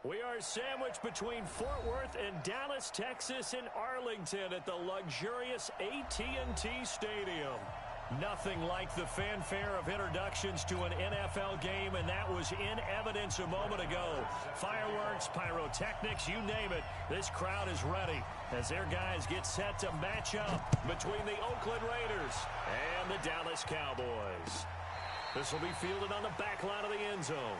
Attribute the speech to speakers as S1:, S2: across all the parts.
S1: We are sandwiched between Fort Worth and Dallas, Texas, and Arlington at the luxurious AT&T Stadium. Nothing like the fanfare of introductions to an NFL game, and that was in evidence a moment ago. Fireworks, pyrotechnics, you name it. This crowd is ready as their guys get set to match up between the Oakland Raiders and the Dallas Cowboys. This will be fielded on the back line of the end zone.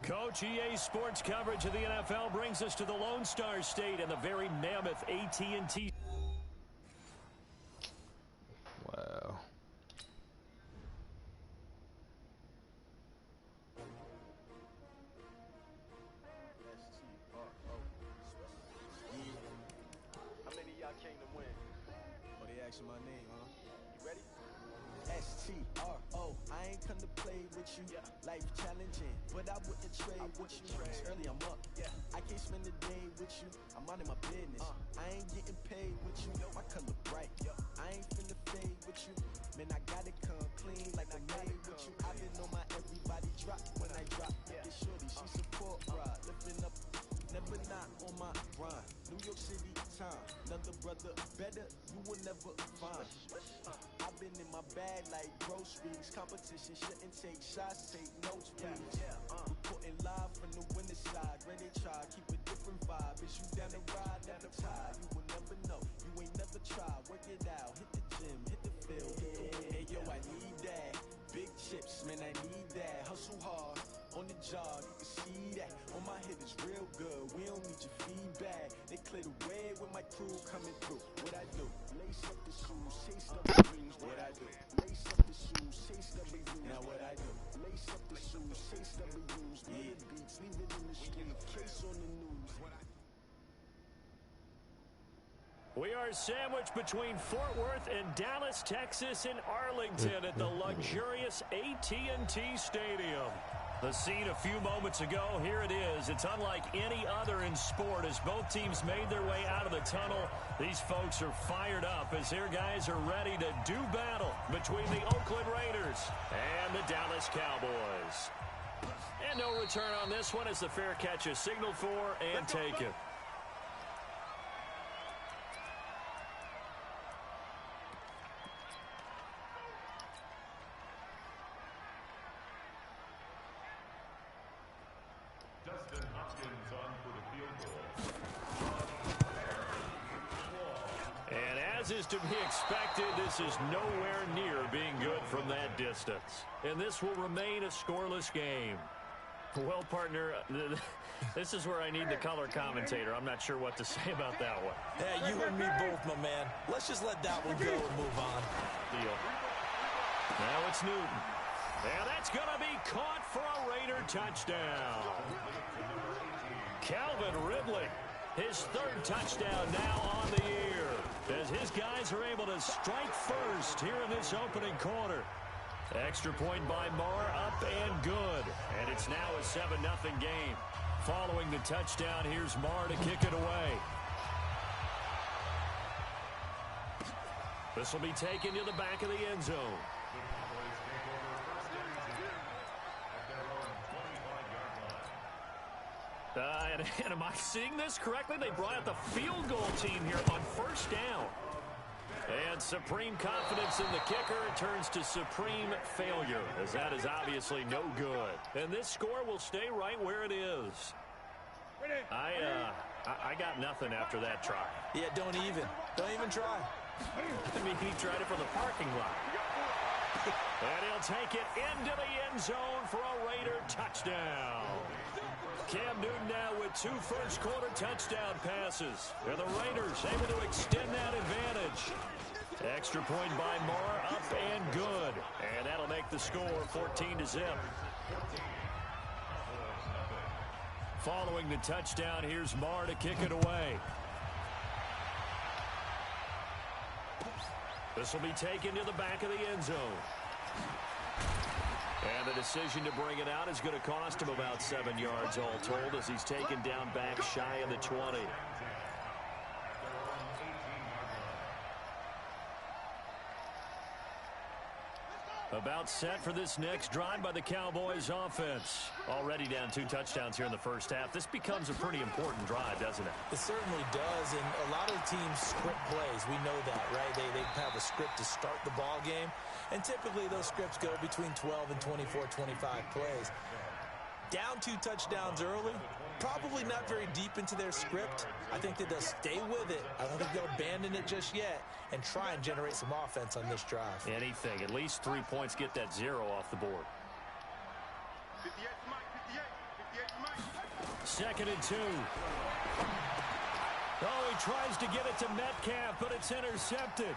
S1: Coach, EA Sports coverage of the NFL brings us to the Lone Star State and the very mammoth AT&T.
S2: Wow.
S3: How many of y'all came to win? Oh, they asking my name, huh? You ready? S-T-R-O. I ain't come to play with you. Yeah. Life challenging, but I wouldn't trade with you. It's early, I'm up. Yeah. I can't spend the day with you. I'm minding my business. I ain't getting paid with you. My color bright. I ain't finna fade with you. Man, I gotta come clean like I'm made with you. I've been on my everybody drop when I drop. Look at shorty, she support ride. Lifting up, never not on my grind. New York City time. Another brother better, you will never find. I've been in my bag like groceries. Competition shouldn't take shots, take notes, please. Reporting live from the winning side. Ready to try, keep a different vibe. Is you down the ride, down the tide? You will never know, you ain't never tried. Work it out, hit the gym, hit the field. Hey yo, I need that. Big chips, man, I need that. Hustle hard, on the job, you can see that. On my hit is real good, we don't need your feedback. They clear the way with my crew coming through. What I do? Lace up the shoes, chase up the dreams. What I do? Lace up the shoes, chase up the dreams. Now what I do? Lace up the shoes, chase up the dreams. Yeah, beats, leave it in the street, case on the news.
S1: We are sandwiched between Fort Worth and Dallas, Texas, and Arlington at the luxurious AT&T Stadium. The scene a few moments ago, here it is. It's unlike any other in sport as both teams made their way out of the tunnel. These folks are fired up as their guys are ready to do battle between the Oakland Raiders and the Dallas Cowboys. And no return on this one as the fair catch is signaled for and taken. Is to be expected, this is nowhere near being good from that distance. And this will remain a scoreless game. Well, partner, this is where I need the color commentator. I'm not sure what to say about that one.
S4: Yeah, you and me both, my man. Let's just let that one go and move on.
S1: Deal. Now it's Newton. And that's going to be caught for a Raider touchdown. Calvin Ridley His third touchdown now on the year, as his guys are able to strike first here in this opening quarter. Extra point by Marr, up and good. And it's now a 7-0 game. Following the touchdown, here's Marr to kick it away. This will be taken to the back of the end zone. And am I seeing this correctly? They brought out the field goal team here on first down. And supreme confidence in the kicker turns to supreme failure, as that is obviously no good. And this score will stay right where it is. I got nothing after that try.
S4: Yeah, don't even try.
S1: I mean, he tried it from the parking lot. And he'll take it into the end zone for a Raider touchdown. Cam Newton now with 2 first-quarter touchdown passes. And the Raiders able to extend that advantage. Extra point by Marr, up and good. And that'll make the score 14-0. Following the touchdown, here's Marr to kick it away. This will be taken to the back of the end zone. And the decision to bring it out is going to cost him about 7 yards all told, as he's taken down back shy of the 20. About set for this next drive by the Cowboys offense. Already down 2 touchdowns here in the first half. This becomes a pretty important drive, doesn't it?
S4: It certainly does, and a lot of teams script plays. We know that, right? They have a script to start the ball game, and typically those scripts go between 12 and 24, 25 plays. Down 2 touchdowns early, probably not very deep into their script. I think that they'll stay with it. I don't think they'll abandon it just yet and try and generate some offense on this drive.
S1: Anything. At least 3 points, get that 0 off the board. 2nd and 2. Oh, he tries to get it to Metcalf, but it's intercepted.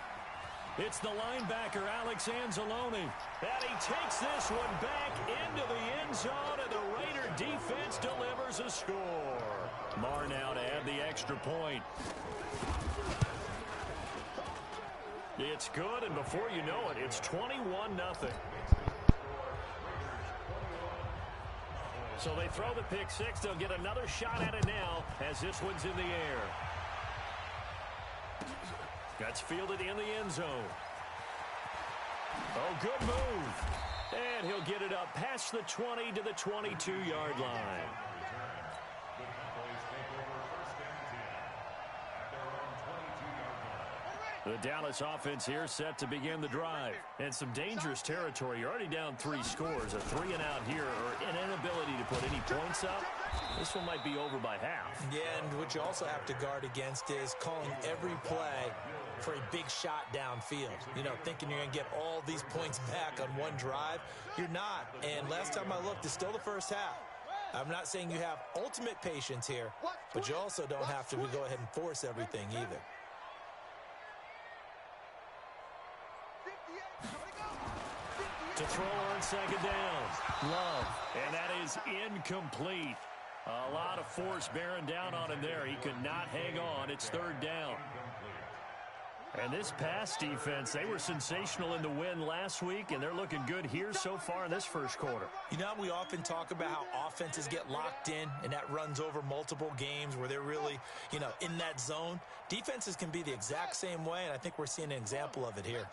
S1: It's the linebacker, Alex Anzalone. And he takes this one back into the end zone, and the Raider defense delivers a score. Marr now to add the extra point. It's good, and before you know it, it's 21-0. So they throw the pick 6. They'll get another shot at it now as this one's in the air. That's fielded in the end zone. Oh, good move. And he'll get it up past the 20 to the 22-yard line. The Dallas offense here set to begin the drive. And some dangerous territory. You're already down 3 scores. A 3-and-out here, or an inability to put any points up. This one might be over by half.
S4: Yeah, and what you also have to guard against is calling every play for a big shot downfield. You know, thinking you're going to get all these points back on one drive. You're not. And last time I looked, it's still the first half. I'm not saying you have ultimate patience here, but you also don't have to go ahead and force everything either.
S1: To throw on 2nd down. Love. And that is incomplete. A lot of force bearing down on him there. He could not hang on. It's 3rd down. And this pass defense, they were sensational in the win last week, and they're looking good here so far in this first quarter.
S4: You know, we often talk about how offenses get locked in, and that runs over multiple games where they're really, you know, in that zone. Defenses can be the exact same way, and I think we're seeing an example of it here.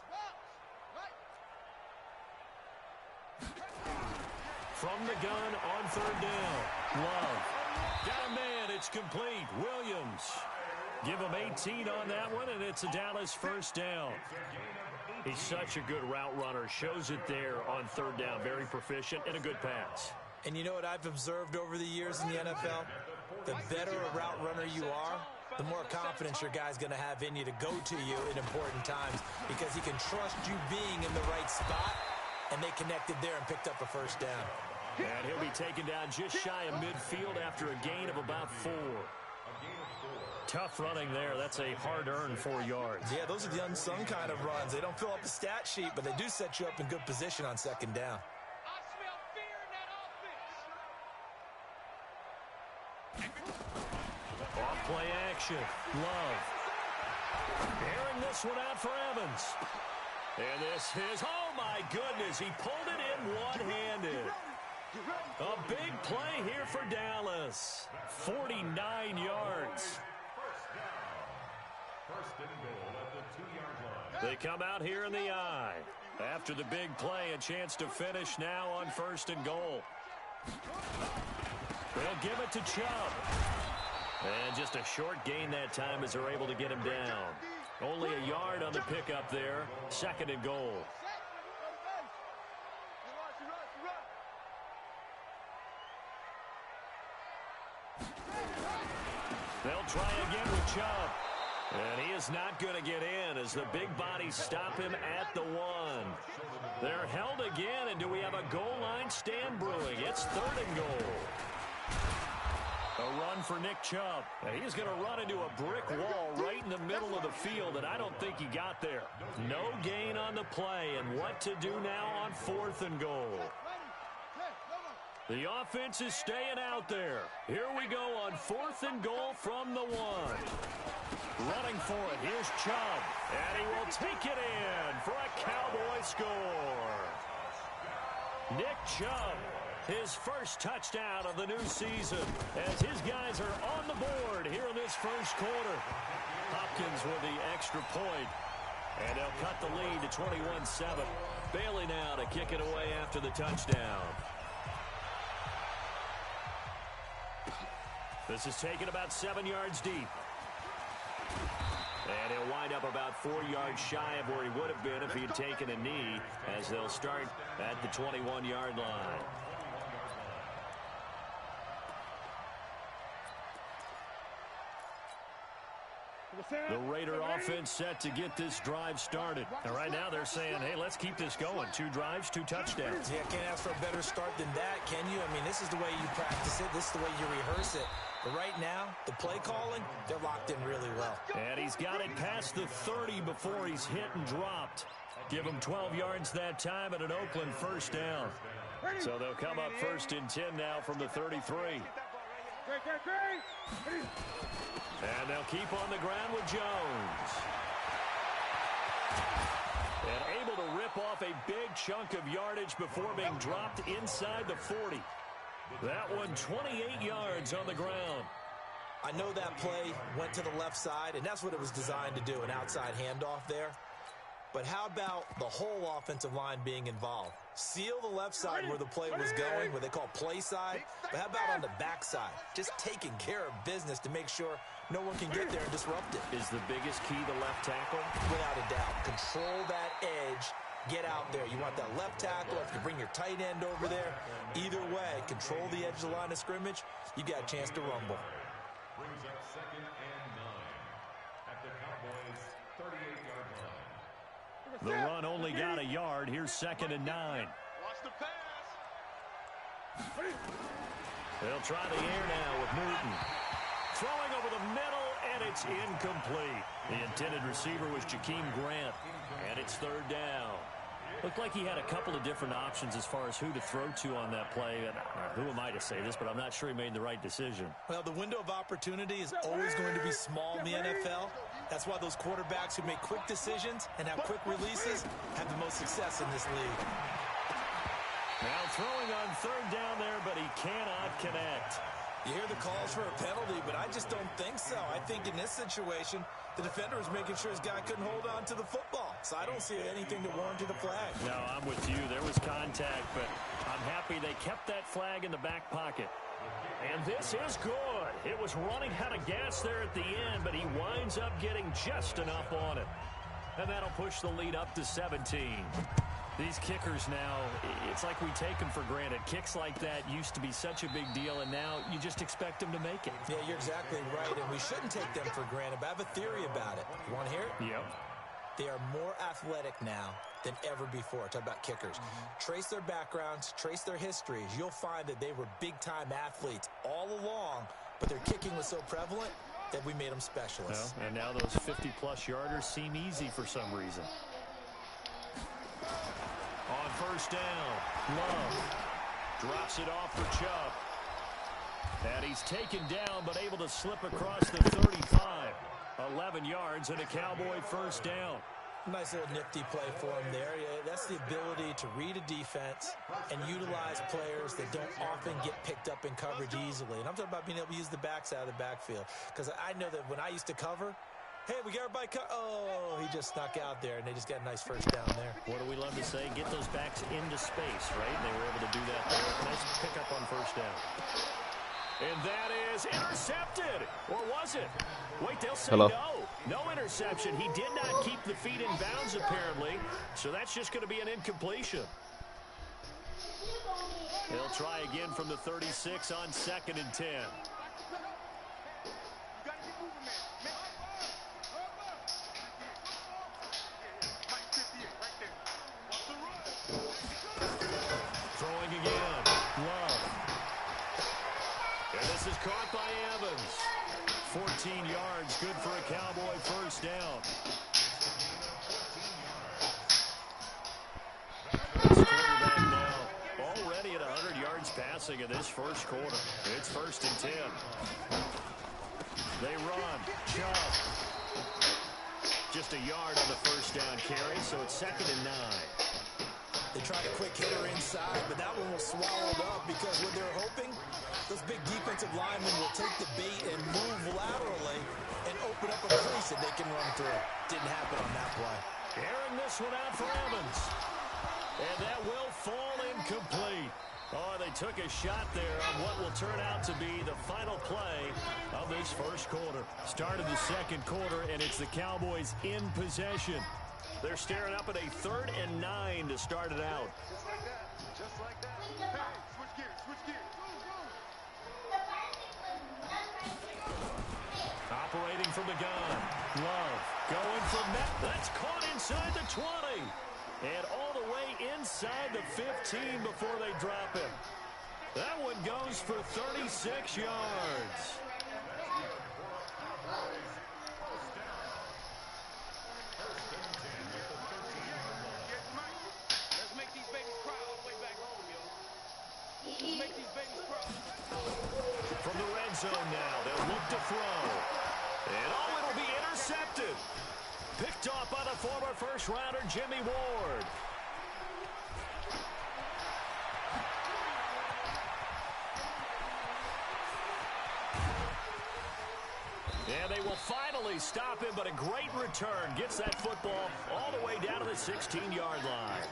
S1: From the gun on 3rd down. Love. Got a man. It's complete. Williams. Give him 18 on that one, and it's a Dallas first down. He's such a good route runner. Shows it there on 3rd down. Very proficient and a good pass.
S4: And you know what I've observed over the years in the NFL? The better a route runner you are, the more confidence your guy's going to have in you to go to you in important times, because he can trust you being in the right spot, and they connected there and picked up a first down.
S1: And he'll be taken down just shy of midfield after a gain of about 4. Tough running there. That's a hard-earned 4 yards.
S4: Yeah, those are the unsung kind of runs. They don't fill up a stat sheet, but they do set you up in good position on 2nd down.
S2: I smell fear in that offense.
S1: Off play possession. Love. Airing this one out for Evans. And this is, oh my goodness, he pulled it in one-handed. A big play here for Dallas. 49 yards. They come out here in the I. After the big play, a chance to finish now on 1st and goal. They'll give it to Chubb. And just a short gain that time as they're able to get him down. Only a yard on the pickup there. 2nd and goal. They'll try again with Chubb. And he is not going to get in as the big bodies stop him at the 1. They're held again, and do we have a goal line stand brewing? It's 3rd and goal. A run for Nick Chubb. And he's going to run into a brick wall right in the middle of the field, and I don't think he got there. No gain on the play, and what to do now on 4th and goal. The offense is staying out there. Here we go on 4th and goal from the 1. Running for it. Here's Chubb. And he will take it in for a Cowboy score. Nick Chubb, his first touchdown of the new season, as his guys are on the board here in this first quarter. Hopkins with the extra point. And they'll cut the lead to 21-7. Bailey now to kick it away after the touchdown. This is taken about 7 yards deep. And he'll wind up about 4 yards shy of where he would have been if he had taken a knee, as they'll start at the 21-yard line. The Raider offense set to get this drive started. And right now they're saying, hey, let's keep this going. 2 drives, 2 touchdowns.
S4: Yeah, can't ask for a better start than that, can you? I mean, this is the way you practice it. This is the way you rehearse it. But right now, the play calling, they're locked in really well.
S1: And he's got it past the 30 before he's hit and dropped. Give him 12 yards that time and an Oakland first down. So they'll come up 1st and 10 now from the 33. And they'll keep on the ground with Jones. And able to rip off a big chunk of yardage before being dropped inside the 40. That one 28 yards on the ground.
S4: I know that play went to the left side, and that's what it was designed to do, an outside handoff there. But how about the whole offensive line being involved? Seal the left side where the play was going, what they call play side. But how about on the back side? Just taking care of business to make sure no one can get there and disrupt it.
S1: Is the biggest key the left tackle?
S4: Without a doubt. Control that edge. Get out there. You want that left tackle. If you bring your tight end over there, either way, control the edge of the line of scrimmage, you got a chance to rumble.
S2: Brings up 2nd and 9 at the Cowboys' 38-yard line.
S1: The run only got a yard. Here's 2nd and 9.
S2: Watch the pass.
S1: They'll try the air now with Newton. Throwing over the middle, and it's incomplete. The intended receiver was Jakeem Grant, and it's 3rd down. Looked like he had a couple of different options as far as who to throw to on that play. And who am I to say this, but I'm not sure he made the right decision.
S4: Well, the window of opportunity is always going to be small in the NFL. That's why those quarterbacks who make quick decisions and have quick releases have the most success in this league.
S1: Now throwing on 3rd down there, but he cannot connect.
S4: You hear the calls for a penalty, but I just don't think so. I think in this situation, the defender was making sure his guy couldn't hold on to the football. So I don't see anything to warrant the flag.
S1: No, I'm with you. There was contact, but I'm happy they kept that flag in the back pocket. And this is good. It was running out of gas there at the end, but he winds up getting just enough on it. And that'll push the lead up to 17. These kickers now, it's like we take them for granted. Kicks like that used to be such a big deal, and now you just expect them to make it.
S4: Yeah, you're exactly right, and we shouldn't take them for granted, but I have a theory about it. You want to hear it?
S1: Yep.
S4: They are more athletic now than ever before. Talk about kickers. Trace their backgrounds, trace their histories. You'll find that they were big-time athletes all along, but their kicking was so prevalent that we made them specialists.
S1: Well, and now those 50-plus yarders seem easy for some reason. On 1st down, Love drops it off for Chubb. And he's taken down, but able to slip across the 35. 11 yards and a Cowboy first down.
S4: Nice little nifty play for him there. Yeah, that's the ability to read a defense and utilize players that don't often get picked up in coverage easily. And I'm talking about being able to use the backs out of the backfield. Because I know that when I used to cover, hey, we got everybody oh, he just snuck out there, and they just got a nice first down there.
S1: What do we love to say? Get those backs into space, right? And they were able to do that there. Nice pickup on first down. And that is intercepted. Or was it? Wait, they'll say no. No interception. He did not keep the feet in bounds, apparently. So that's just going to be an incompletion. They'll try again from the 36 on 2nd and 10. Throwing again. Love. And this is caught by Evans. 14 yards, good for a Cowboy first down. This quarterback now already at 100 yards passing in this first quarter. It's 1st and 10. They run. Chubb. Just a yard on the first down carry, so it's 2nd and 9.
S4: They tried a quick hitter inside, but that one was swallowed up because what they're hoping, those big defensive linemen will take the bait and move laterally and open up a crease that they can run through. Didn't happen on that play.
S1: Airing this one out for Evans. And that will fall incomplete. Oh, they took a shot there on what will turn out to be the final play of this first quarter. Started the second quarter, and it's the Cowboys in possession. They're staring up at a 3rd and 9 to start it out.
S5: Just like that. Just like that. Hey, switch gears. Switch gears.
S1: Operating from the gun. Love going from that. That's caught inside the 20. And all the way inside the 15 before they drop him. That one goes for 36 yards. From the red zone now, they'll look to throw. And it'll be intercepted. Picked off by the former first-rounder, Jimmy Ward. And they will finally stop him, but a great return. Gets that football all the way down to the 16-yard line.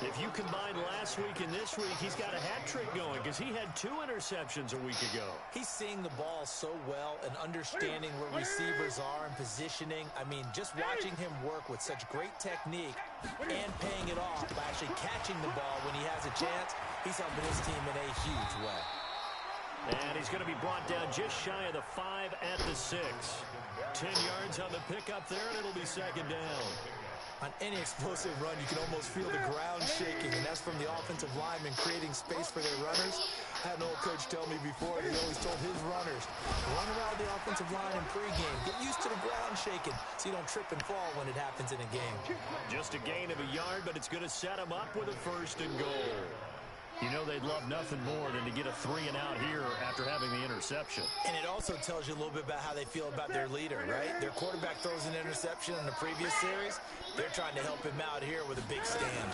S1: If you combine last week and this week, he's got a hat trick going because he had 2 interceptions a week ago.
S4: He's seeing the ball so well and understanding where receivers are and positioning. I mean, just watching him work with such great technique and paying it off by actually catching the ball when he has a chance, he's helping his team in a huge way.
S1: And he's going to be brought down just shy of the 5 at the 6. 10 yards on the pickup there, and it'll be 2nd down.
S4: On any explosive run, you can almost feel the ground shaking, and that's from the offensive linemen creating space for their runners. I had an old coach tell me before that he always told his runners, run around the offensive line in pregame. Get used to the ground shaking so you don't trip and fall when it happens in a game.
S1: Just a gain of a yard, but it's going to set him up with a 1st and goal. You know they'd love nothing more than to get a 3-and-out here after having the interception.
S4: And it also tells you a little bit about how they feel about their leader, right? Their quarterback throws an interception in the previous series. They're trying to help him out here with a big stand.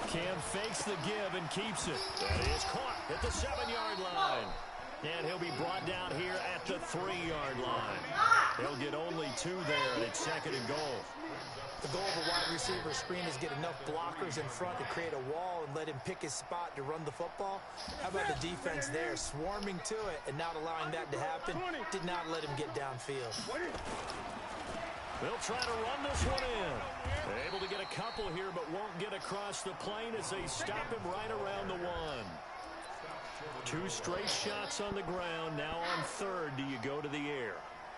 S1: Cam fakes the give and keeps it. That is caught at the 7-yard line. And he'll be brought down here at the 3-yard line. He'll get only 2 there, and it's 2nd and goal.
S4: The goal of a wide receiver screen is get enough blockers in front to create a wall and let him pick his spot to run the football. How about the defense there, swarming to it and not allowing that to happen? Did not let him get downfield.
S1: They'll try to run this one in. They're able to get a couple here, but won't get across the plane as they stop him right around the 1. 2 straight shots on the ground. Now on 3rd, do you go to the air?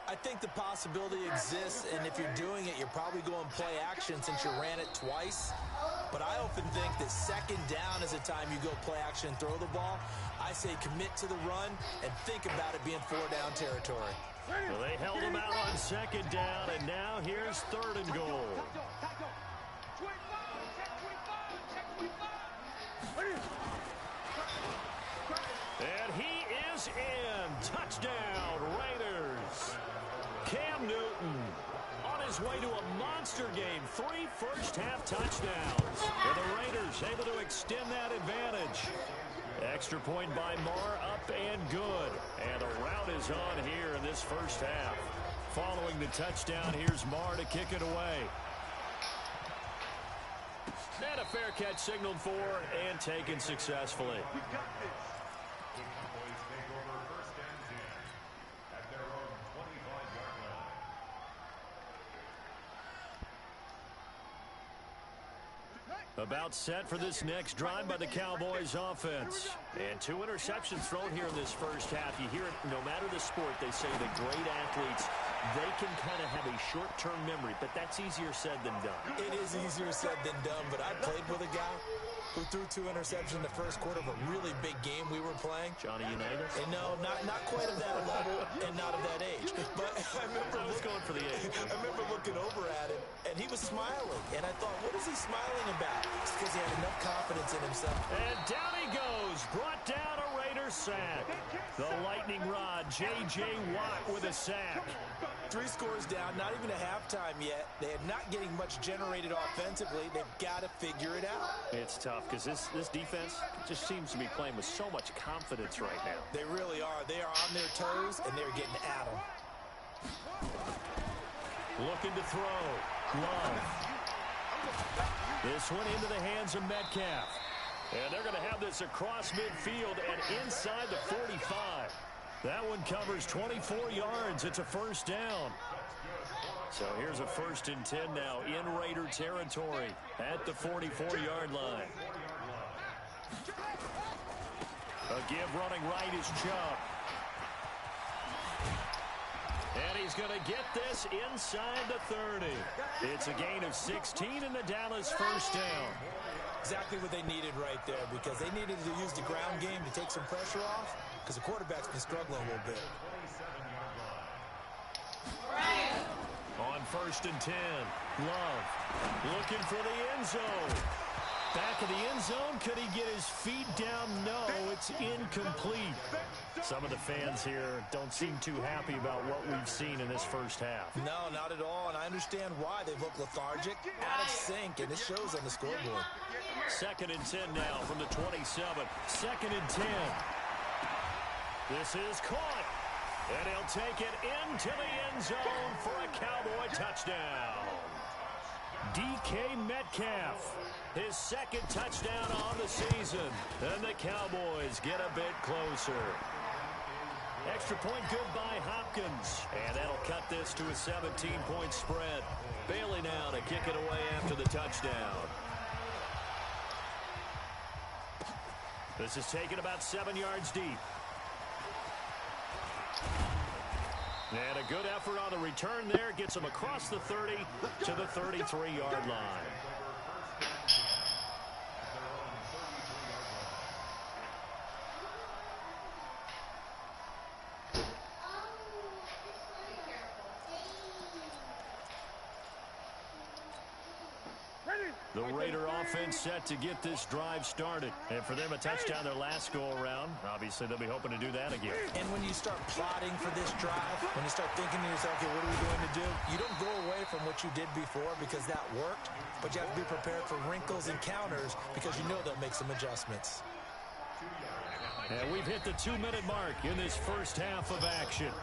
S4: I think the possibility exists, and if you're doing it, you're probably going play action since you ran it twice. But I often think that 2nd down is the time you go play action and throw the ball. I say commit to the run and think about it being 4-down territory.
S1: Well, they held him out on 2nd down, and now here's 3rd and goal. And he is is in. Touchdown, Raiders. Cam Newton on his way to a monster game. 3 first-half touchdowns. And the Raiders able to extend that advantage. Extra point by Marr, up and good. And a rout is on here in this first half. Following the touchdown, here's Marr to kick it away. And a fair catch signaled for and taken successfully.
S2: We got this. The Cowboys take over first and 10 at their own 25-yard line.
S1: About set for this next drive by the Cowboys offense. And 2 interceptions thrown here in this first half. You hear it no matter the sport, they say that great athletes, they can kind of have a short-term memory, but that's easier said than done.
S4: It is easier said than done, but I played with a guy who threw 2 interceptions in the first quarter of a really big game we were playing.
S1: Johnny Unitas?
S4: And no, not quite of that level and not of that age. But I
S1: was going for the age.
S4: I remember looking over at him, and he was smiling. And I thought, what is he smiling about? It's because he had enough confidence in himself.
S1: And down he goes. Brought down a Raider sack. The lightning rod, J.J. Watt with a sack.
S4: 3 scores down, not even a halftime yet. They are not getting much generated offensively. They've got to figure it out.
S1: It's tough because this defense just seems to be playing with so much confidence right now.
S4: They really are. They are on their toes, and they're getting at them.
S1: Looking to throw. Love. This one into the hands of Metcalf. And they're going to have this across midfield and inside the 45. That one covers 24 yards. It's a first down. So here's a 1st and 10 now in Raider territory at the 44-yard line. A give running right is Chubb. And he's going to get this inside the 30. It's a gain of 16 in the Dallas first down.
S4: Exactly what they needed right there, because they needed to use the ground game to take some pressure off, because the quarterback's been struggling a little bit.
S1: On 1st and 10, Love looking for the end zone. Back of the end zone, could he get his feet down? No, it's incomplete. Some of the fans here don't seem too happy about what we've seen in this first half.
S4: No, not at all, and I understand why. They look lethargic, out of sync, and it shows on the scoreboard.
S1: 2nd and 10 now from the 27. 2nd and 10. This is caught. And he'll take it into the end zone for a Cowboy touchdown. DK Metcalf, his 2nd touchdown on the season. And the Cowboys get a bit closer. Extra point good by Hopkins. And that'll cut this to a 17-point spread. Bailey now to kick it away after the touchdown. This is taken about 7 yards deep. And a good effort on the return there. Gets him across the 30 to the 33-yard line. The Raider offense set to get this drive started. And for them, a touchdown their last go-around. Obviously, they'll be hoping to do that again.
S4: And when you start plotting for this drive, when you start thinking to yourself, okay, what are we going to do? You don't go away from what you did before because that worked, but you have to be prepared for wrinkles and counters because you know they'll make some adjustments.
S1: And we've hit the 2-minute mark in this first half of action.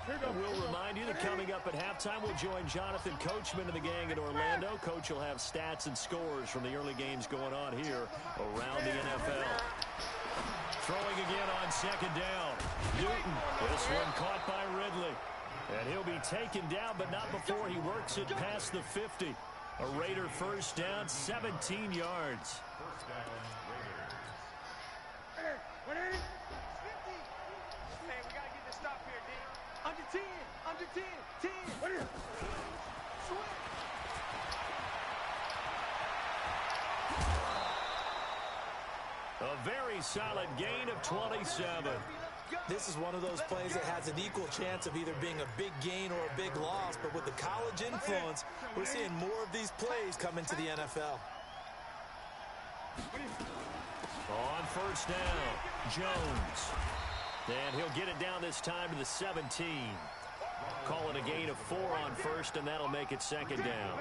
S1: And we'll remind you that coming up at halftime, we'll join Jonathan Coachman and the gang in Orlando. Coach will have stats and scores from the early games going on here around the NFL. Throwing again on 2nd down. Newton, this one caught by Ridley. And he'll be taken down, but not before he works it past the 50. A Raider first down, 17 yards.
S2: First down, Raiders.
S5: Hey, we got to get this stop here, D. Under 10, under 10, 10. What is it?
S1: A very solid gain of 27.
S4: This is one of those plays that has an equal chance of either being a big gain or a big loss, but with the college influence, we're seeing more of these plays come into the NFL.
S1: On first down, Jones. And he'll get it down this time to the 17. Call it a gain of 4 on first, and that'll make it second down.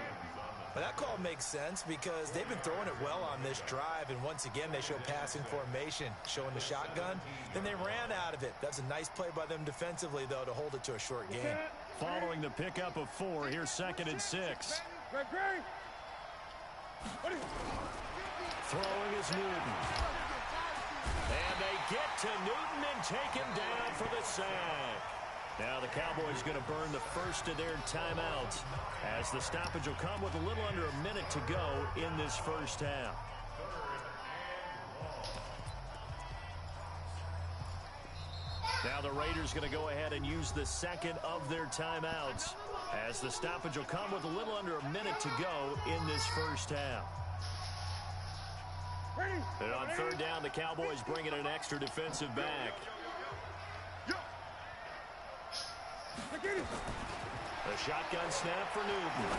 S4: Well, that call makes sense because they've been throwing it well on this drive, and once again they show passing formation, showing the shotgun. Then they ran out of it. That's a nice play by them defensively, though, to hold it to a short gain.
S1: Following the pickup of 4, here's 2nd and 6. Throwing is Newton. And they get to Newton and take him down for the sack. Now the Cowboys going to burn the first of their timeouts as the stoppage will come with a little under a minute to go in this first half. Now the Raiders going to go ahead and use the second of their timeouts as the stoppage will come with a little under a minute to go in this first half. And on third down, the Cowboys bring in an extra defensive back. The shotgun snap for Newton.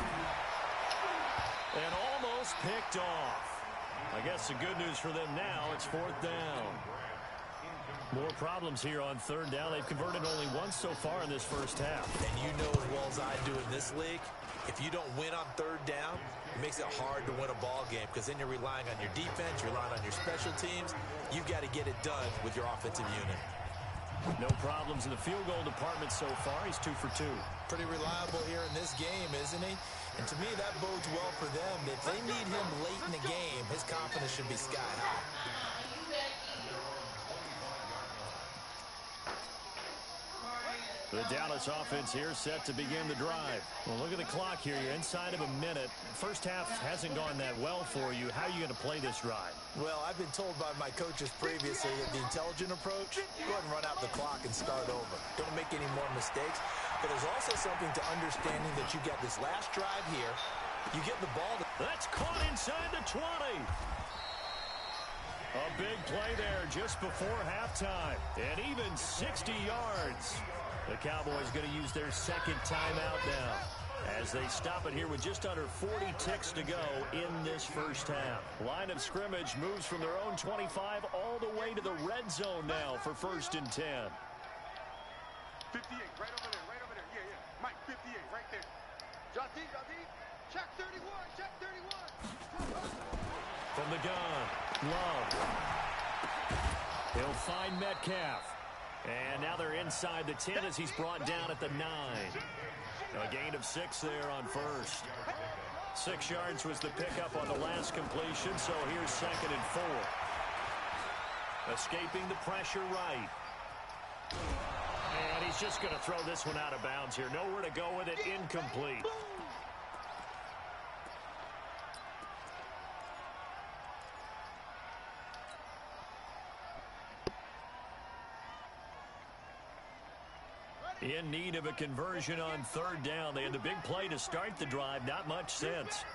S1: And almost picked off. I guess the good news for them now, it's 4th down. More problems here on third down. They've converted only once so far in this first half.
S4: And you know as well as I do in this league, if you don't win on third down, it makes it hard to win a ball game because then you're relying on your defense, you're relying on your special teams. You've got to get it done with your offensive unit.
S1: No problems in the field goal department so far. He's 2 for 2.
S4: Pretty reliable here in this game, isn't he? And to me, that bodes well for them. If they need him late in the game, his confidence should be sky high.
S1: The Dallas offense here set to begin the drive. Well, look at the clock here. You're inside of a minute. First half hasn't gone that well for you. How are you going to play this drive?
S4: Well, I've been told by my coaches previously that the intelligent approach, go ahead and run out the clock and start over. Don't make any more mistakes. But there's also something to understanding that you got this last drive here. You get the ball.
S1: That's caught inside the 20. A big play there just before halftime. And even 60 yards. The Cowboys going to use their second timeout now as they stop it here with just under 40 ticks to go in this first half. Line of scrimmage moves from their own 25 all the way to the red zone now for 1st and 10.
S5: 58, right over there, yeah. Mike, 58, right there. Jati, check 31, check 31.
S1: From the gun, Love. He'll find Metcalf. And now they're inside the 10 as he's brought down at the 9. A gain of 6 there on first. 6 yards was the pickup on the last completion, so here's 2nd and 4. Escaping the pressure right. And he's just going to throw this one out of bounds here. Nowhere to go with it, incomplete. In need of a conversion on third down. They had the big play to start the drive. Not much sense.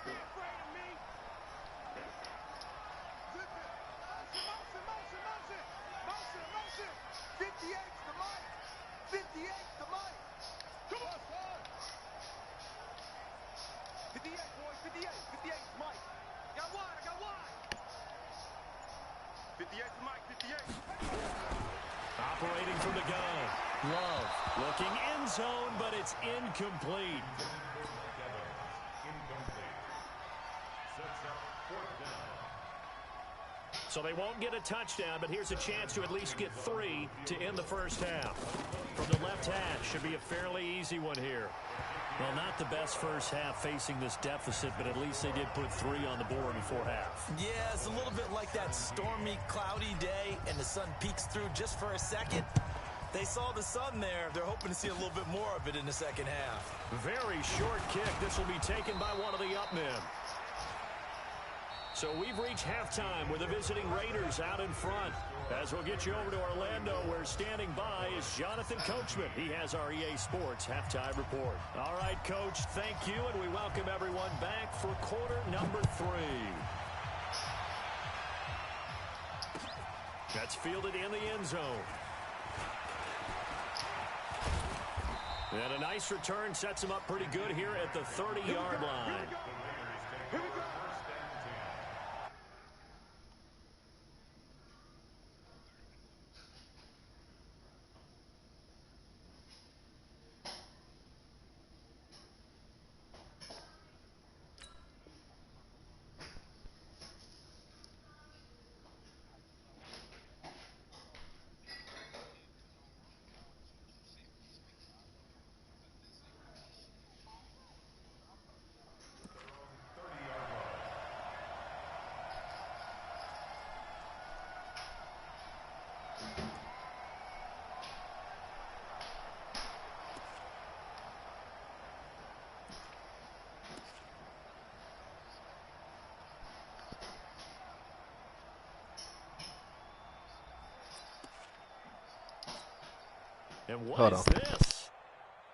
S1: Operating from the gun. Love looking end zone, but it's incomplete. So they won't get a touchdown, but here's a chance to at least get 3 to end the first half. From the left hash, should be a fairly easy one here. Well, not the best first half facing this deficit, but at least they did put 3 on the board before half.
S4: Yeah, it's a little bit like that stormy, cloudy day, and the sun peeks through just for a second. They saw the sun there. They're hoping to see a little bit more of it in the second half.
S1: Very short kick. This will be taken by one of the up men. So we've reached halftime with the visiting Raiders out in front. As we'll get you over to Orlando, where standing by is Jonathan Coachman. He has our EA Sports halftime report. All right, Coach, thank you, and we welcome everyone back for quarter number 3. That's fielded in the end zone. And a nice return sets him up pretty good here at the 30-yard line. And what is this?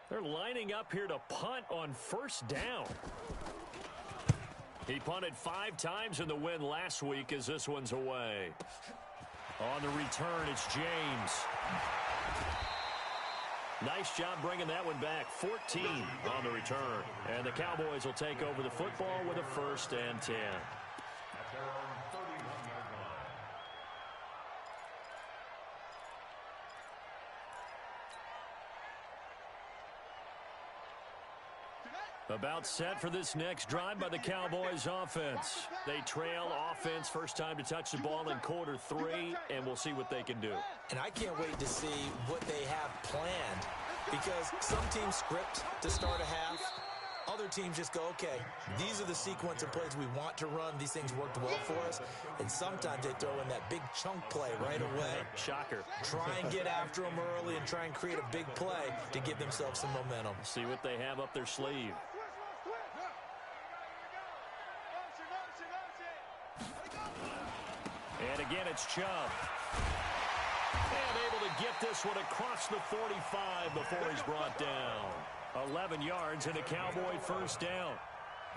S1: They're lining up here to punt on first down. He punted 5 times in the win last week as this one's away. On the return, it's James. Nice job bringing that one back. 14 on the return. And the Cowboys will take over the football with a 1st and 10.
S2: At their own 31-yard line.
S1: About set for this next drive by the Cowboys offense. They trail offense, first time to touch the ball in quarter 3, and we'll see what they can do.
S4: And I can't wait to see what they have planned, because some teams script to start a half. Other teams just go, okay, these are the sequence of plays we want to run. These things worked well for us. And sometimes they throw in that big chunk play right away.
S1: Shocker.
S4: Try and get after them early and try and create a big play to give themselves some momentum.
S1: See what they have up their sleeve. And again, it's Chubb. And able to get this one across the 45 before he's brought down. 11 yards and a Cowboy first down.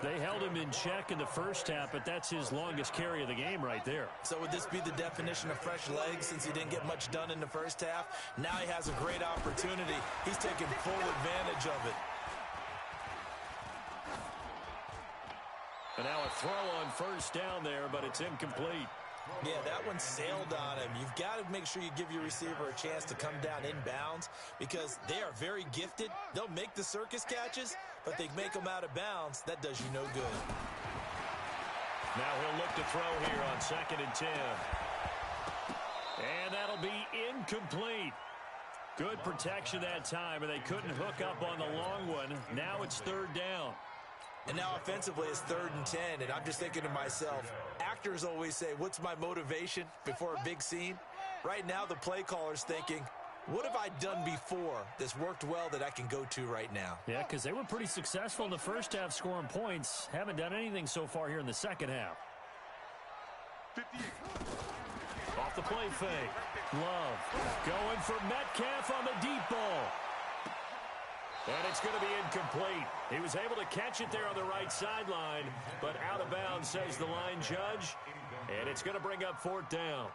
S1: They held him in check in the first half, but that's his longest carry of the game right there.
S4: So would this be the definition of fresh legs since he didn't get much done in the first half? Now he has a great opportunity. He's taking full advantage of it.
S1: And now a throw on first down there, but it's incomplete.
S4: Yeah, that one sailed on him. You've got to make sure you give your receiver a chance to come down inbounds because they are very gifted. They'll make the circus catches, but they make them out of bounds. That does you no good.
S1: Now he'll look to throw here on 2nd and 10. And that'll be incomplete. Good protection that time, and they couldn't hook up on the long one. Now it's 3rd down.
S4: And now offensively it's 3rd and 10, and I'm just thinking to myself, actors always say, what's my motivation before a big scene? Right now the play caller's thinking, what have I done before that's worked well that I can go to right now?
S1: Yeah, because they were pretty successful in the first half scoring points. Haven't done anything so far here in the second half.
S5: 58.
S1: Off the play fake. Love going for Metcalf on the deep ball. And it's going to be incomplete. He was able to catch it there on the right sideline, but out of bounds, says the line judge. And it's going to bring up 4th down.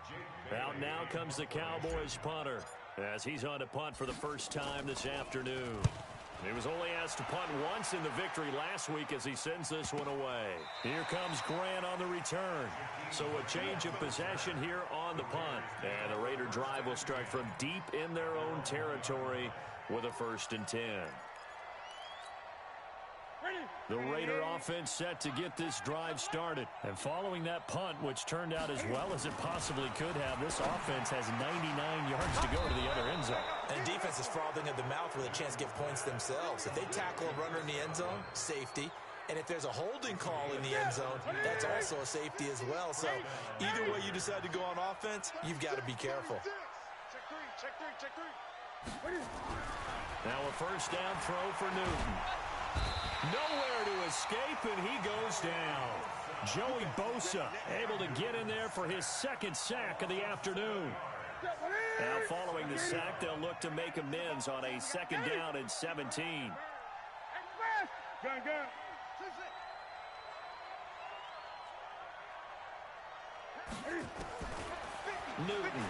S1: Out now comes the Cowboys punter as he's on to punt for the first time this afternoon. He was only asked to punt once in the victory last week as he sends this one away. Here comes Grant on the return. So a change of possession here on the punt. And the Raider drive will start from deep in their own territory with a 1st and 10. The Raider offense set to get this drive started. And following that punt, which turned out as well as it possibly could have, this offense has 99 yards to go to the other end zone.
S4: And defense is frothing at the mouth with a chance to get points themselves. If they tackle a runner in the end zone, safety. And if there's a holding call in the end zone, that's also a safety as well. So either way you decide to go on offense, you've got to be careful.
S5: Check three.
S1: Now a first down throw for Newton. Nowhere to escape, and he goes down. Joey Bosa able to get in there for his 2nd sack of the afternoon. Now following the sack, they'll look to make amends on a 2nd down and 17. Newton.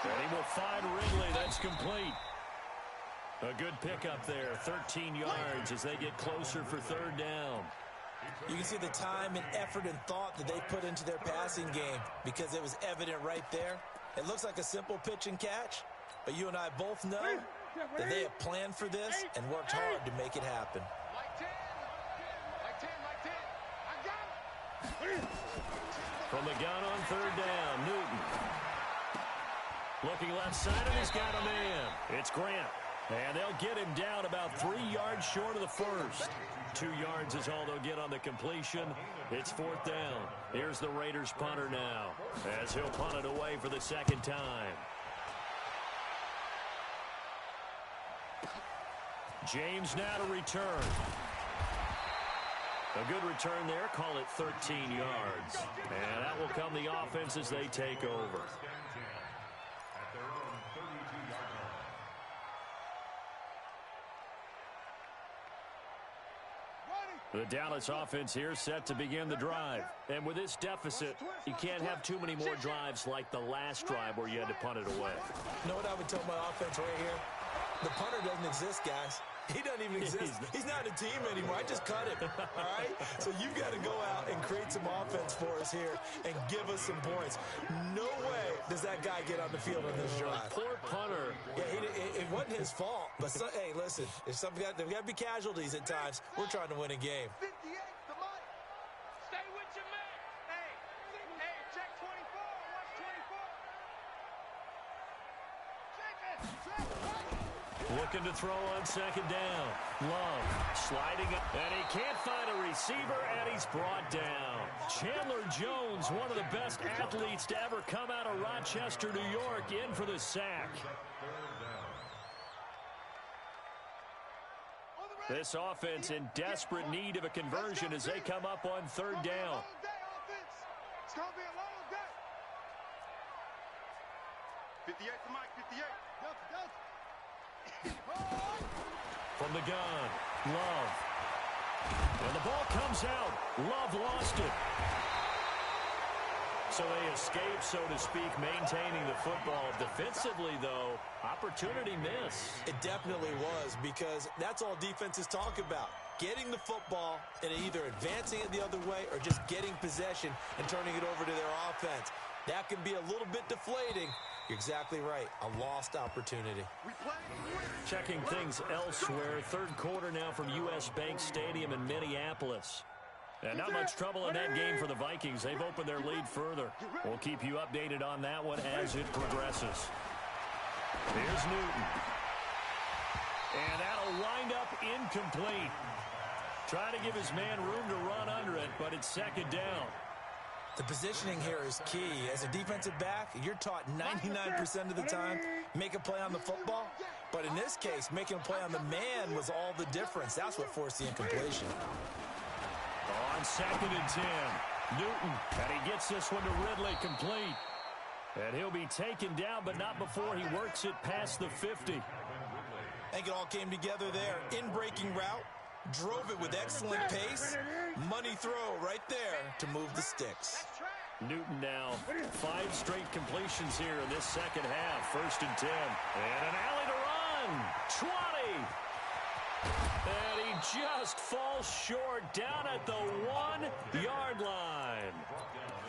S1: And he will find Ridley. That's complete. A good pickup there, 13 yards as they get closer for 3rd down.
S4: You can see the time and effort and thought that they put into their passing game because it was evident right there. It looks like a simple pitch and catch, but you and I both know that they have planned for this and worked hard to make it happen.
S5: Like 10. I got it.
S1: From the gun on 3rd down, Newton. Looking left side, and he's got a man. It's Grant. And they'll get him down about 3 yards short of the first. 2 yards is all they'll get on the completion. It's 4th down. Here's the Raiders punter now as he'll punt it away for the 2nd time. James now to return. A good return there. Call it 13 yards. And that will come the offense as they take over.
S2: At their own 32-yard line.
S1: The Dallas offense here set to begin the drive. And with this deficit, you can't have too many more drives like the last drive where you had to punt it away.
S4: You know what I would tell my offense right here? The punter doesn't exist, guys. He doesn't even exist. He's not a team anymore. I just cut him, all right? So you've got to go out and create some offense for us here and give us some points. No way does that guy get on the field on this drive.
S1: Poor punter.
S4: Yeah, it wasn't his fault. But, hey, listen, if there's got to be casualties at times. We're trying to win a game.
S5: 58, the money. Stay with your man. Hey, check 24. Watch 24. Check it.
S1: Looking to throw on second down. Love sliding up, and he can't find a receiver, and he's brought down. Chandler Jones, one of the best athletes to ever come out of Rochester, New York, in for the sack. This offense in desperate need of a conversion as they come up on third down.
S5: It's going to be a long day. 58 to Mike, 58.
S1: From the gun, Love. And the ball comes out. Love lost it. So they escape, so to speak, maintaining the football. Defensively, though, opportunity miss.
S4: It definitely was, because that's all defenses talk about. Getting the football and either advancing it the other way or just getting possession and turning it over to their offense. That can be a little bit deflating. You're exactly right. A lost opportunity.
S1: Checking things elsewhere. Third quarter now from U.S. Bank Stadium in Minneapolis. And not much trouble in that game for the Vikings. They've opened their lead further. We'll keep you updated on that one as it progresses. Here's Newton. And that'll wind up incomplete. Trying to give his man room to run under it, but it's second down.
S4: The positioning here is key. As a defensive back, you're taught 99% of the time, make a play on the football. But in this case, making a play on the man was all the difference. That's what forced the incompletion.
S1: On second and 10, Newton, and he gets this one to Ridley complete. And he'll be taken down, but not before he works it past the 50.
S4: I think it all came together there. In-breaking route, drove it with excellent pace. Money throw right there to move the sticks.
S1: Newton now 5 straight completions here in this second half. First and 10. And an alley to run. 20. And he just falls short down at the 1-yard line.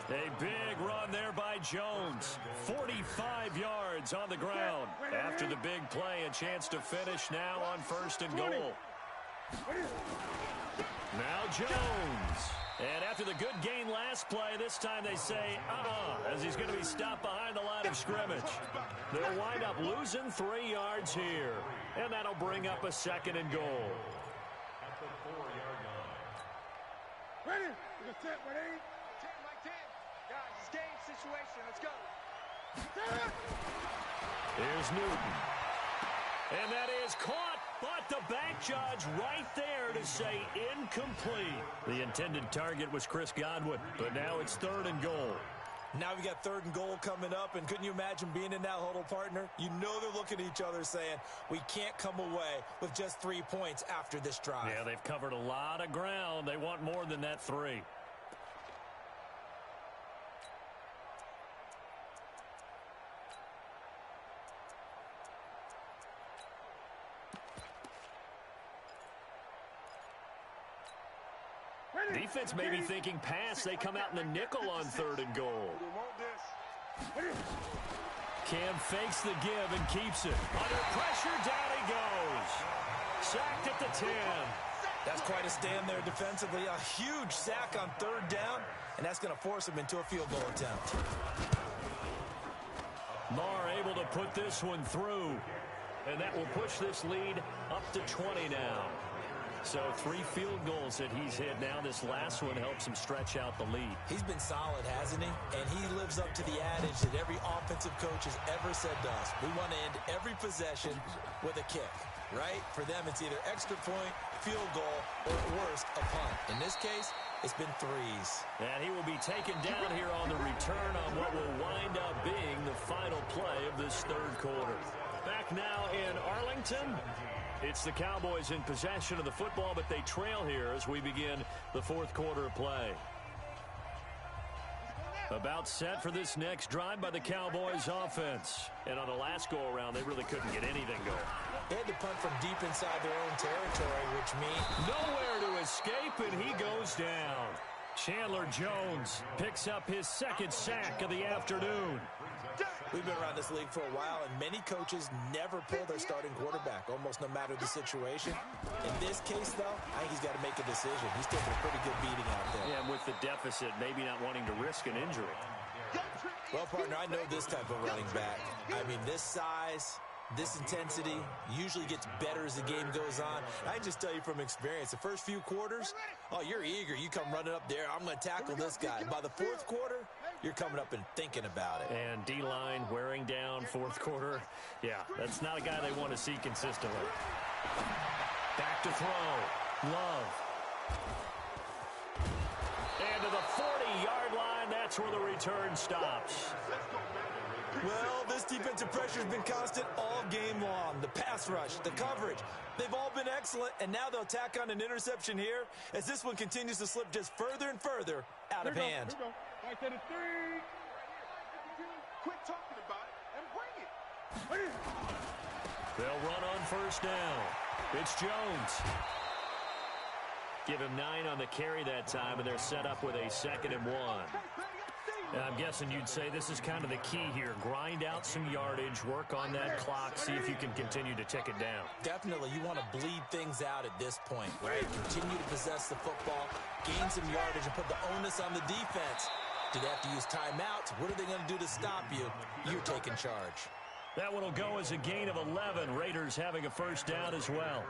S1: A big run there by Jones. 45 yards on the ground. After the big play, a chance to finish now on first and goal. Now Jones. And after the good gain last play, this time they say, as he's going to be stopped behind the line of scrimmage. They'll wind up losing 3 yards here. And that'll bring up a second and goal.
S2: At the 4-yard line.
S5: Ready? It's 10, ready? 10, Mike 10. Guys, it's game situation. Let's go.
S1: Here's Newton. And that is caught, but the back judge right there to say incomplete. The intended target was Chris Godwin, but now it's third and goal.
S4: Now we got third and goal coming up, and couldn't you imagine being in that huddle, partner? You know they're looking at each other saying, we can't come away with just 3 points after this drive.
S1: Yeah, they've covered a lot of ground. They want more than that 3. Defense may be thinking pass. They come out in the nickel on third and goal. Cam fakes the give and keeps it. Under pressure, down he goes. Sacked at the 10.
S4: That's quite a stand there defensively. A huge sack on third down, and that's going to force him into a field goal attempt.
S1: Marr able to put this one through. And that will push this lead up to 20 now. So 3 field goals that he's hit now. This last one helps him stretch out the lead.
S4: He's been solid, hasn't he? And he lives up to the adage that every offensive coach has ever said to us. We want to end every possession with a kick, right? For them, it's either extra point, field goal, or at worst, a punt. In this case, it's been 3s.
S1: And he will be taken down here on the return on what will wind up being the final play of this third quarter. Back now in Arlington. It's the Cowboys in possession of the football, but they trail here as we begin the fourth quarter of play. About set for this next drive by the Cowboys offense. And on the last go-around, they really couldn't get anything going.
S4: They had to punt from deep inside their own territory, which means
S1: nowhere to escape, and he goes down. Chandler Jones picks up his second sack of the afternoon.
S4: We've been around this league for a while, and many coaches never pull their starting quarterback, almost no matter the situation. In this case, though, I think he's got to make a decision. He's taking a pretty good beating out there.
S1: Yeah, and with the deficit, maybe not wanting to risk an injury.
S4: Well, partner, I know this type of running back. I mean, this size, this intensity usually gets better as the game goes on. I can just tell you from experience, the first few quarters, oh, you're eager. You come running up there, I'm going to tackle this guy. By the fourth quarter, you're coming up and thinking about it.
S1: And D-line wearing down fourth quarter. Yeah, that's not a guy they want to see consistently. Back to throw. Love. And to the 40-yard line, that's where the return stops.
S4: Well, this defensive pressure has been constant all game long. The pass rush, the coverage, they've all been excellent, and now they'll tack on an interception here as this one continues to slip just further and further out of hand.
S5: Quit talking about it and bring it.
S1: They'll run on first down. It's Jones. Give him 9 on the carry that time, and they're set up with a 2nd and 1. And I'm guessing you'd say this is kind of the key here. Grind out some yardage, work on that clock, see if you can continue to tick it down.
S4: Definitely, you want to bleed things out at this point, right? Continue to possess the football, gain some yardage, and put the onus on the defense. Do they have to use timeouts? What are they going to do to stop you? You're taking charge.
S1: That one will go as a gain of 11. Raiders having a first down as well.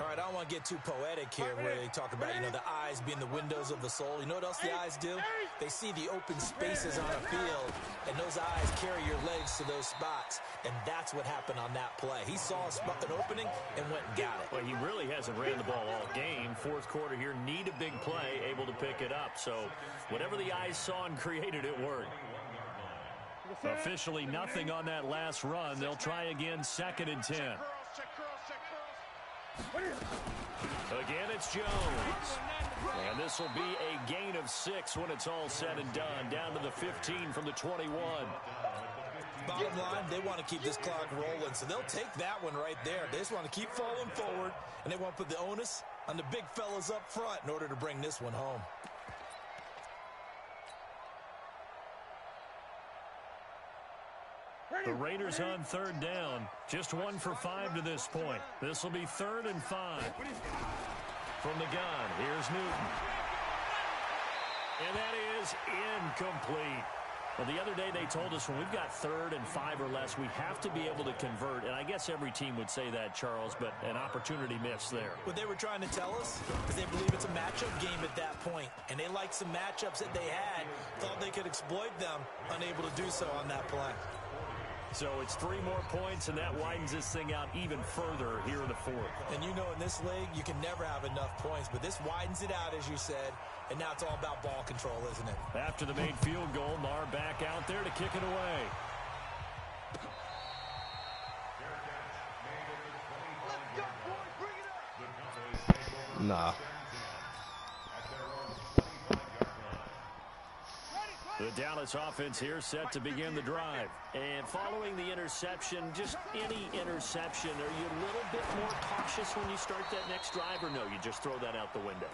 S4: All right, I don't want to get too poetic here where they talk about, the eyes being the windows of the soul. You know what else the eyes do? They see the open spaces on a field, and those eyes carry your legs to those spots, and that's what happened on that play. He saw an opening and went and got it.
S1: Well, he really hasn't ran the ball all game. Fourth quarter here, need a big play, able to pick it up. So whatever the eyes saw and created, it worked. Officially nothing on that last run. They'll try again, 2nd and 10. Again, it's Jones. And this will be a gain of 6 when it's all said and done. Down to the 15 from the 21.
S4: Bottom line, they want to keep this clock rolling, so they'll take that one right there. They just want to keep falling forward, and they want to put the onus on the big fellas up front in order to bring this one home.
S1: The Raiders on 3rd down. Just 1 for 5 to this point. This will be 3rd and 5. From the gun, here's Newton. And that is incomplete. Well, the other day they told us when we've got 3rd and 5 or less, we have to be able to convert. And I guess every team would say that, Charles, but an opportunity missed there.
S4: What they were trying to tell us is they believe it's a matchup game at that point. And they liked some matchups that they had, thought they could exploit them, unable to do so on that play.
S1: So it's 3 more points, and that widens this thing out even further here in the 4th.
S4: And you know in this league, you can never have enough points, but this widens it out, as you said, and now it's all about ball control, isn't it?
S1: After the made field goal, Marr back out there to kick it away.
S6: Nah.
S1: The Dallas offense here set to begin the drive. And following the interception, just any interception, are you a little bit more cautious when you start that next drive, or no, you just throw that out the window?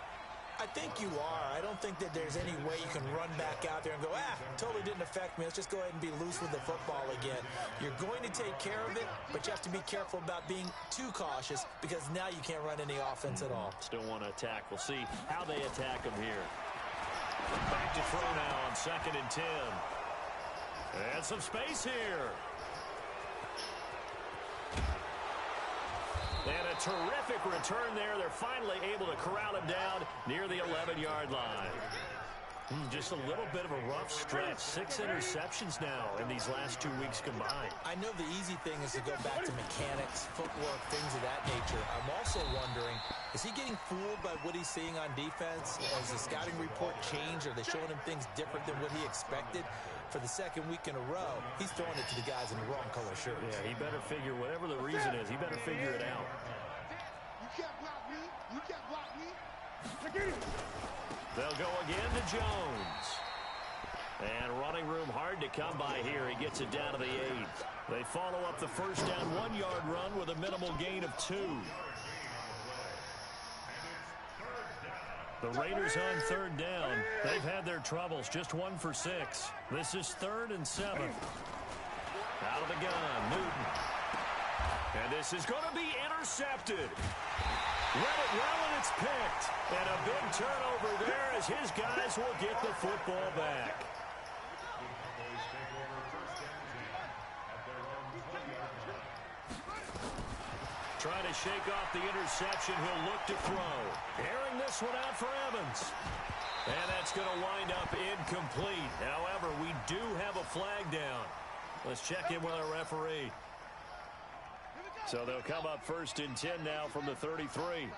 S4: I think you are. I don't think that there's any way you can run back out there and go, totally didn't affect me. Let's just go ahead and be loose with the football again. You're going to take care of it, but you have to be careful about being too cautious because now you can't run any offense at all.
S1: Still want to attack. We'll see how they attack them here. Back to throw now on 2nd and 10. And some space here. And a terrific return there. They're finally able to corral him down near the 11-yard line. Just a little bit of a rough stretch. 6 interceptions now in these last 2 weeks combined.
S4: I know the easy thing is to go back to mechanics, footwork, things of that nature. I'm also wondering, is he getting fooled by what he's seeing on defense? Has the scouting report changed? Are they showing him things different than what he expected? For the 2nd week in a row, he's throwing it to the guys in the wrong color shirts.
S1: Yeah, he better figure, whatever the reason is, he better figure it out. They'll go again to Jones. And running room hard to come by here. He gets it down to the 8th. They follow up the first down 1-yard run with a minimal gain of 2. The Raiders on third down. They've had their troubles. Just 1 for 6. This is 3rd and 7. Out of the gun, Newton. And this is going to be intercepted. Read it well, and it's picked. And a big turnover there as his guys will get the football back. Trying to shake off the interception. He'll look to throw. Airing this one out for Evans. And that's going to wind up incomplete. However, we do have a flag down. Let's check in with our referee. So they'll come up 1st and 10 now from the 33.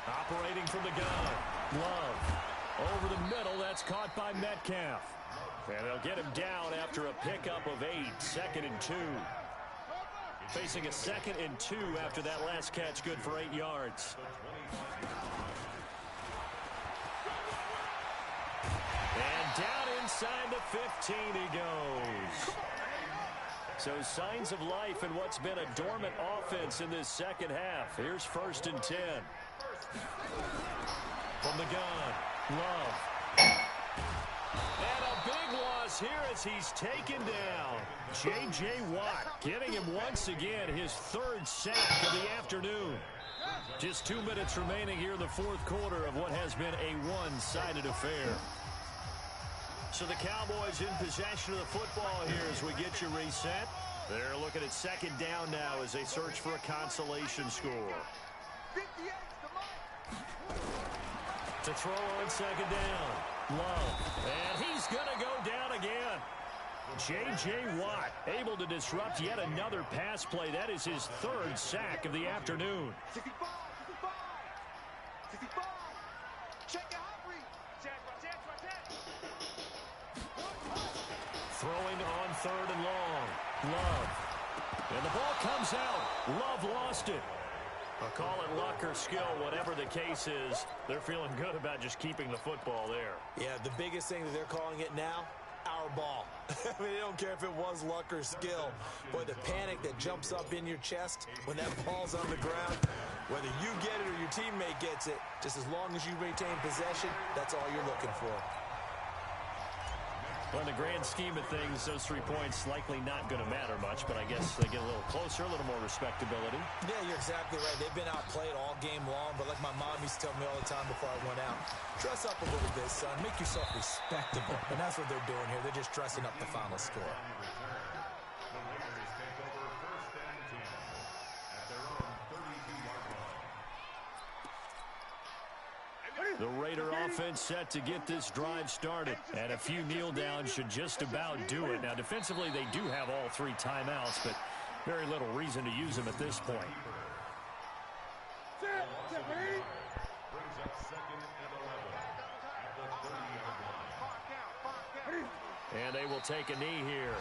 S1: Operating from the gun. Love. Over the middle. That's caught by Metcalf. And they'll get him down after a pickup of 8. 2nd and 2. Facing a 2nd and 2 after that last catch. Good for 8 yards. And down inside the 15 he goes. So signs of life in what's been a dormant offense in this second half. Here's 1st and 10. From the gun, Love. And a big loss here as he's taken down. J.J. Watt getting him once again his 3rd sack of the afternoon. Just 2 minutes remaining here in the 4th quarter of what has been a one-sided affair. So the Cowboys in possession of the football here as we get you reset. They're looking at 2nd down now as they search for a consolation score. To throw on 2nd down. Love. And he's going to go down again. J.J. Watt able to disrupt yet another pass play. That is his 3rd sack of the afternoon.
S5: 65. Check it out.
S1: Throwing on 3rd and long. Love. And the ball comes out. Love lost it. I'll call it luck or skill, whatever the case is. They're feeling good about just keeping the football there.
S4: Yeah, the biggest thing that they're calling it now, our ball. I mean, they don't care if it was luck or skill. Boy, the panic that jumps up in your chest when that ball's on the ground, whether you get it or your teammate gets it, just as long as you retain possession, that's all you're looking for.
S1: Well, in the grand scheme of things, those 3 points likely not going to matter much, but I guess they get a little closer, a little more respectability.
S4: Yeah, you're exactly right. They've been outplayed all game long, but like my mom used to tell me all the time before I went out, dress up a little bit, son. Make yourself respectable. And that's what they're doing here. They're just dressing up the final score.
S1: The Raider offense set to get this drive started. And a few kneel downs should just about do it. Now, defensively, they do have all 3 timeouts, but very little reason to use them at this point. And they will take a knee here.